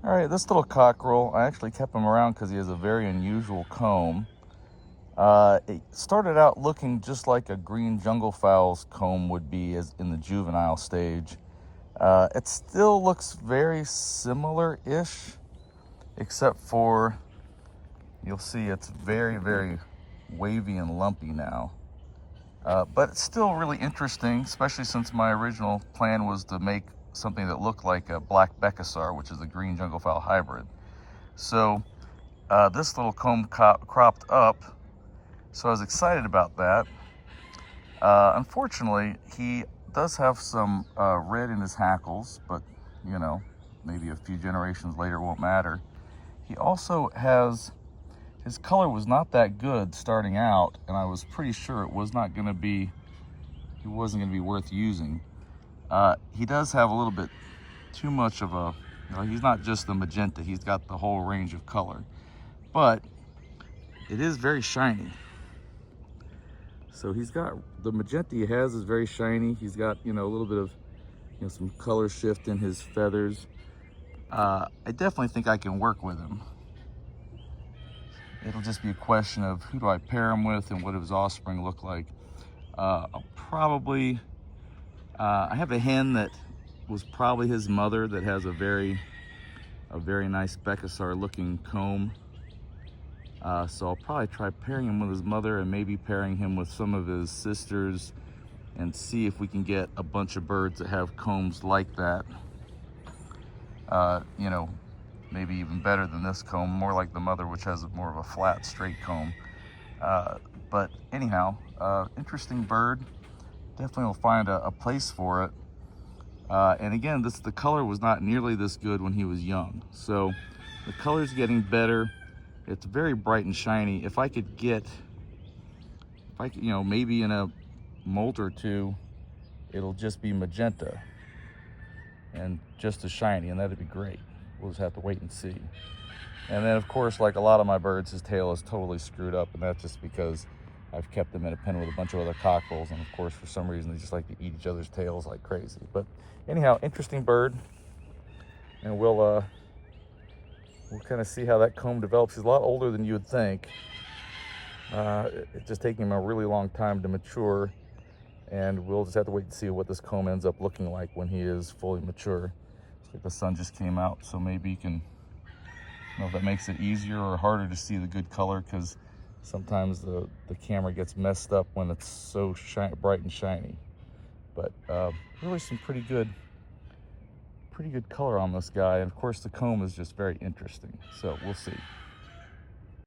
All right, this little cockerel, I actually kept him around because he has a very unusual comb. It started out looking just like a Green Jungle Fowl's comb would be as in the juvenile stage. It still looks very similar-ish, except for you'll see it's very, very wavy and lumpy now. But it's still really interesting, especially since my original plan was to make something that looked like a Black Bekisar, which is a Green Jungle Fowl hybrid. So this little comb cropped up, so I was excited about that. Unfortunately, he does have some red in his hackles, but you know, maybe a few generations later it won't matter. He also has, his color was not that good starting out, and I was pretty sure it was not going to be, he wasn't going to be worth using. He does have a little bit too much of a, he's not just the magenta, he's got the whole range of color, but it is very shiny. So he's got, the magenta he has is very shiny. He's got, a little bit of, some color shift in his feathers. I definitely think I can work with him. It'll just be a question of who do I pair him with and what do his offspring look like. I'll probably, I have a hen that was probably his mother that has a very nice Bekisar looking comb. So I'll probably try pairing him with his mother and maybe pairing him with some of his sisters and see if we can get a bunch of birds that have combs like that. Maybe even better than this comb, more like the mother, which has more of a flat, straight comb. But anyhow, interesting bird. Definitely will find a place for it. And again, the color was not nearly this good when he was young. So the color's getting better. It's very bright and shiny. If I could, maybe in a molt or two, it'll just be magenta and just as shiny, and that'd be great. We'll just have to wait and see. And then, of course, like a lot of my birds, his tail is totally screwed up, and that's just because I've kept them in a pen with a bunch of other cockerels, and of course, for some reason, they just like to eat each other's tails like crazy. But anyhow, interesting bird, and we'll kind of see how that comb develops. He's a lot older than you would think. It's just taking him a really long time to mature, and we'll just have to wait and see what this comb ends up looking like when he is fully mature. Looks like the sun just came out, so maybe you can, if that makes it easier or harder to see the good color, because sometimes the camera gets messed up when it's so bright and shiny. But really some pretty good color on this guy, and of course the comb is just very interesting, so we'll see.